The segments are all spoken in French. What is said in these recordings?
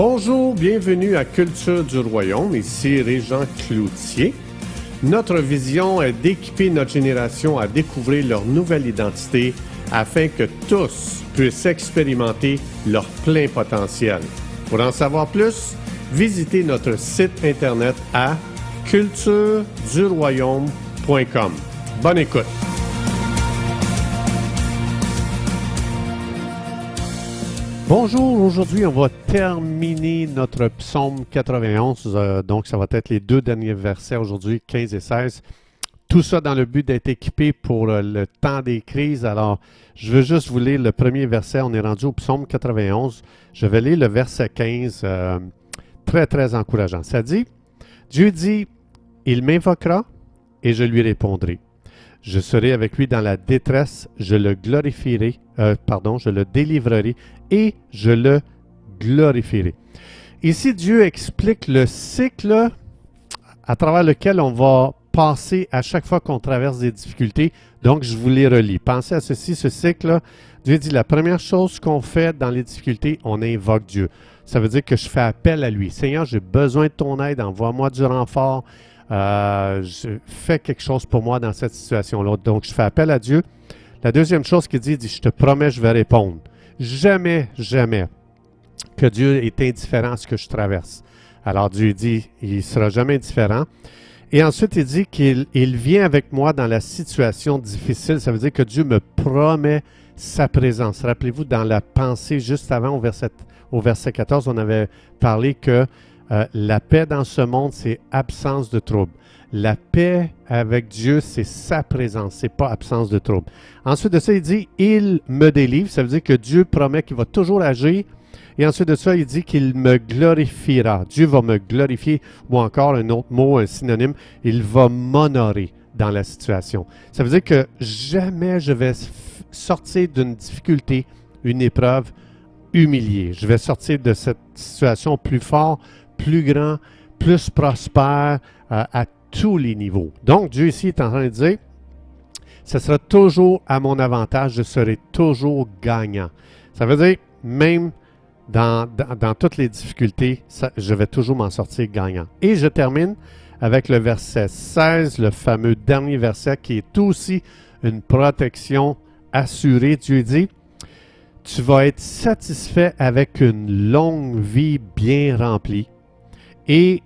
Bonjour, bienvenue à Culture du Royaume, ici Régent Cloutier. Notre vision est d'équiper notre génération à découvrir leur nouvelle identité afin que tous puissent expérimenter leur plein potentiel. Pour en savoir plus, visitez notre site internet à cultureduroyaume.com. Bonne écoute! Bonjour, aujourd'hui on va terminer notre psaume 91, donc ça va être les deux derniers versets aujourd'hui, 15 et 16. Tout ça dans le but d'être équipé pour le temps des crises. Alors, je veux juste vous lire le premier verset, on est rendu au psaume 91. Je vais lire le verset 15, très très encourageant. Ça dit, Dieu dit, il m'invoquera et je lui répondrai. Je serai avec lui dans la détresse, je le glorifierai, je le délivrerai et je le glorifierai. Ici, Dieu explique le cycle à travers lequel on va passer à chaque fois qu'on traverse des difficultés. Donc, je vous les relis. Pensez à ceci, ce cycle-là. Dieu dit, la première chose qu'on fait dans les difficultés, on invoque Dieu. Ça veut dire que je fais appel à lui. Seigneur, j'ai besoin de ton aide, envoie-moi du renfort. Fais quelque chose pour moi dans cette situation-là. Donc, je fais appel à Dieu. La deuxième chose qu'il dit, je te promets, je vais répondre. Jamais, jamais que Dieu est indifférent à ce que je traverse. Alors, Dieu dit, il ne sera jamais indifférent. Et ensuite, il dit qu'il vient avec moi dans la situation difficile. Ça veut dire que Dieu me promet sa présence. Rappelez-vous, dans la pensée juste avant, au verset 14, on avait parlé que la paix dans ce monde, c'est absence de trouble. La paix avec Dieu, c'est sa présence, c'est pas absence de trouble. Ensuite de ça, il dit, il me délivre. Ça veut dire que Dieu promet qu'il va toujours agir. Et ensuite de ça, il dit qu'il me glorifiera. Dieu va me glorifier, ou encore un autre mot, un synonyme, il va m'honorer dans la situation. Ça veut dire que jamais je vais sortir d'une difficulté, une épreuve, humilié. Je vais sortir de cette situation plus fort, plus grand, plus prospère à tous les niveaux. Donc, Dieu ici est en train de dire, ce sera toujours à mon avantage, je serai toujours gagnant. Ça veut dire, même dans toutes les difficultés, je vais toujours m'en sortir gagnant. Et je termine avec le verset 16, le fameux dernier verset qui est aussi une protection assurée. Dieu dit, tu vas être satisfait avec une longue vie bien remplie et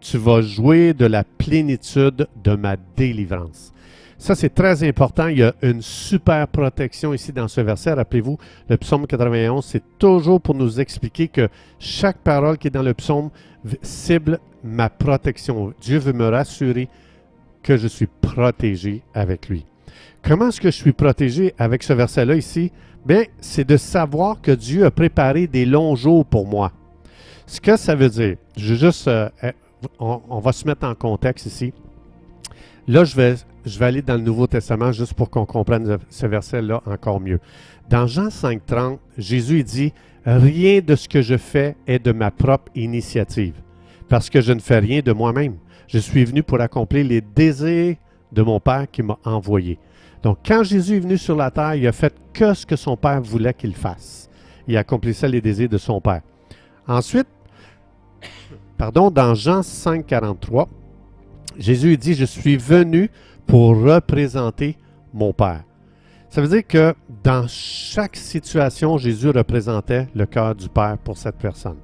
tu vas jouir de la plénitude de ma délivrance. Ça, c'est très important. Il y a une super protection ici dans ce verset. Rappelez-vous, le psaume 91, c'est toujours pour nous expliquer que chaque parole qui est dans le psaume cible ma protection. Dieu veut me rassurer que je suis protégé avec lui. Comment est-ce que je suis protégé avec ce verset-là ici? Bien, c'est de savoir que Dieu a préparé des longs jours pour moi. Ce que ça veut dire, je vais juste, on va se mettre en contexte ici. Là, je vais aller dans le Nouveau Testament juste pour qu'on comprenne ce verset-là encore mieux. Dans Jean 5,30, Jésus dit « Rien de ce que je fais est de ma propre initiative, parce que je ne fais rien de moi-même. Je suis venu pour accomplir les désirs de mon Père qui m'a envoyé. » Donc, quand Jésus est venu sur la terre, il a fait que ce que son Père voulait qu'il fasse. Il accomplissait les désirs de son Père. Ensuite, dans Jean 5,43, Jésus dit « Je suis venu pour représenter mon Père. » Ça veut dire que dans chaque situation, Jésus représentait le cœur du Père pour cette personne.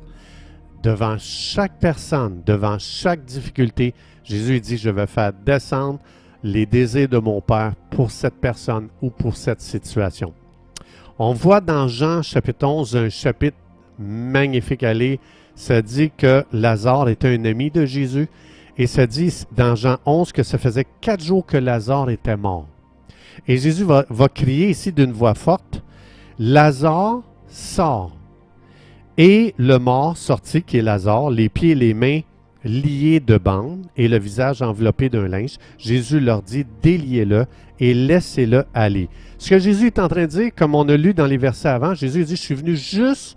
Devant chaque personne, devant chaque difficulté, Jésus dit « Je vais faire descendre les désirs de mon Père pour cette personne ou pour cette situation. » On voit dans Jean chapitre 11 un chapitre magnifique à lire. Ça dit que Lazare était un ami de Jésus et ça dit dans Jean 11 que ça faisait 4 jours que Lazare était mort. Et Jésus va crier ici d'une voix forte, « Lazare sort !» Et le mort sorti, qui est Lazare, les pieds et les mains liés de bandes et le visage enveloppé d'un linge, Jésus leur dit « Déliez-le et laissez-le aller. » Ce que Jésus est en train de dire, comme on a lu dans les versets avant, Jésus dit « Je suis venu juste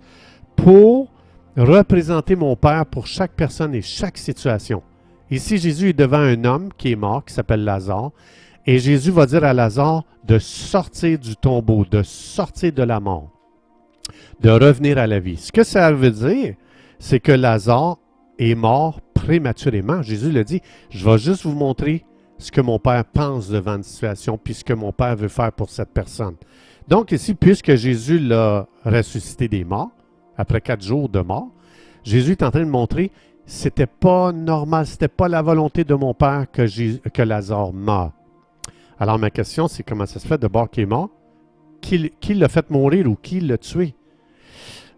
pour représenter mon Père pour chaque personne et chaque situation. » Ici, Jésus est devant un homme qui est mort, qui s'appelle Lazare, et Jésus va dire à Lazare de sortir du tombeau, de sortir de la mort, de revenir à la vie. Ce que ça veut dire, c'est que Lazare est mort prématurément. Jésus le dit, je vais juste vous montrer ce que mon Père pense devant une situation, puis ce que mon Père veut faire pour cette personne. Donc ici, puisque Jésus l'a ressuscité des morts, après 4 jours de mort, Jésus est en train de montrer, c'était pas normal, c'était pas la volonté de mon Père que Lazare meure. Alors ma question, c'est comment ça se fait de bord qui est mort? Qui l'a fait mourir ou qui l'a tué?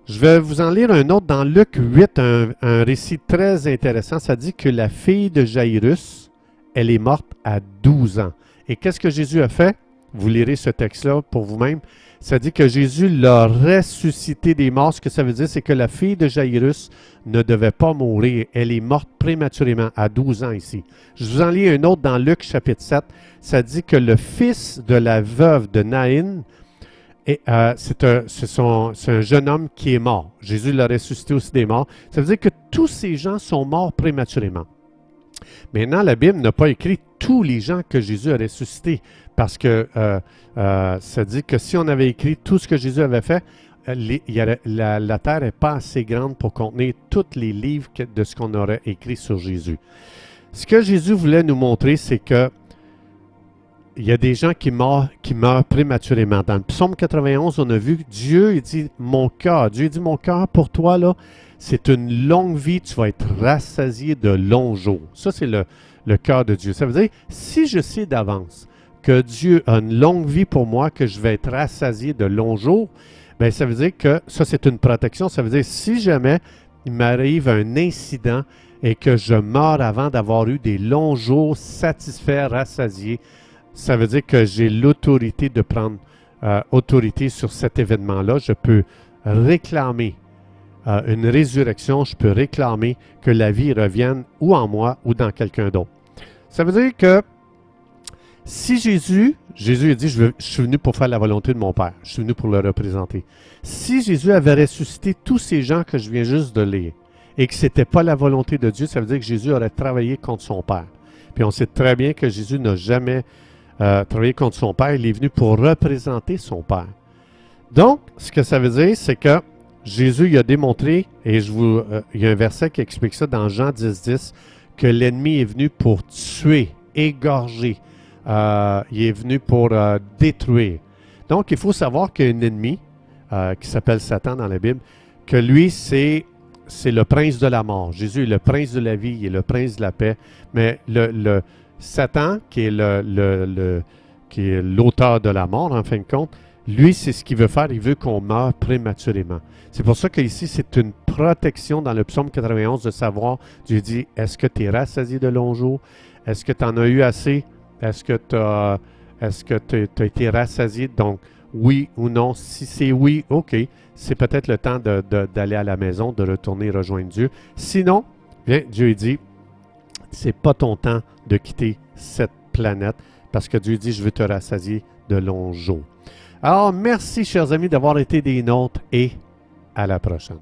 Je vais vous en lire un autre dans Luc 8, un récit très intéressant. Ça dit que la fille de Jairus, elle est morte à 12 ans. Et qu'est-ce que Jésus a fait? Vous lirez ce texte-là pour vous-même. Ça dit que Jésus l'a ressuscité des morts. Ce que ça veut dire, c'est que la fille de Jairus ne devait pas mourir. Elle est morte prématurément, à 12 ans ici. Je vous en lis un autre dans Luc chapitre 7. Ça dit que le fils de la veuve de Naïn, c'est un jeune homme qui est mort. Jésus l'a ressuscité aussi des morts. Ça veut dire que tous ces gens sont morts prématurément. Maintenant, la Bible n'a pas écrit tous les gens que Jésus a ressuscités, parce que ça dit que si on avait écrit tout ce que Jésus avait fait, la terre n'est pas assez grande pour contenir tous les livres de ce qu'on aurait écrit sur Jésus. Ce que Jésus voulait nous montrer, c'est que il y a des gens qui meurent prématurément. Dans le psaume 91, on a vu que Dieu, il dit « Mon cœur ». Dieu dit « Mon cœur, pour toi, là, c'est une longue vie, tu vas être rassasié de longs jours. » Ça, c'est le cœur de Dieu. Ça veut dire, si je sais d'avance que Dieu a une longue vie pour moi, que je vais être rassasié de longs jours, bien, ça veut dire que ça, c'est une protection. Ça veut dire, si jamais il m'arrive un incident et que je meurs avant d'avoir eu des longs jours satisfaits, rassasiés, ça veut dire que j'ai l'autorité de prendre autorité sur cet événement-là. Je peux réclamer une résurrection, je peux réclamer que la vie revienne ou en moi ou dans quelqu'un d'autre. Ça veut dire que si Jésus a dit, je suis venu pour faire la volonté de mon Père, je suis venu pour le représenter. Si Jésus avait ressuscité tous ces gens que je viens juste de lire et que ce n'était pas la volonté de Dieu, ça veut dire que Jésus aurait travaillé contre son Père. Puis on sait très bien que Jésus n'a jamais travaillé contre son Père, il est venu pour représenter son Père. Donc, ce que ça veut dire, c'est que Jésus il a démontré, et il y a un verset qui explique ça dans Jean 10, que l'ennemi est venu pour tuer, égorger, il est venu pour détruire. Donc, il faut savoir qu'il y a un ennemi qui s'appelle Satan dans la Bible, que lui, c'est le prince de la mort. Jésus est le prince de la vie, il est le prince de la paix, mais le Satan, qui est l'auteur de la mort, en fin de compte, lui, c'est ce qu'il veut faire. Il veut qu'on meure prématurément. C'est pour ça qu'ici, c'est une protection dans le psaume 91 de savoir, Dieu dit, est-ce que tu es rassasié de longs jours? Est-ce que tu en as eu assez? Est-ce que tu as été rassasié? Donc, oui ou non. Si c'est oui, OK, c'est peut-être le temps d'aller à la maison, de retourner rejoindre Dieu. Sinon, bien, Dieu dit, c'est pas ton temps de quitter cette planète parce que Dieu dit, je veux te rassasier de longs jours. Alors, merci, chers amis, d'avoir été des nôtres et à la prochaine.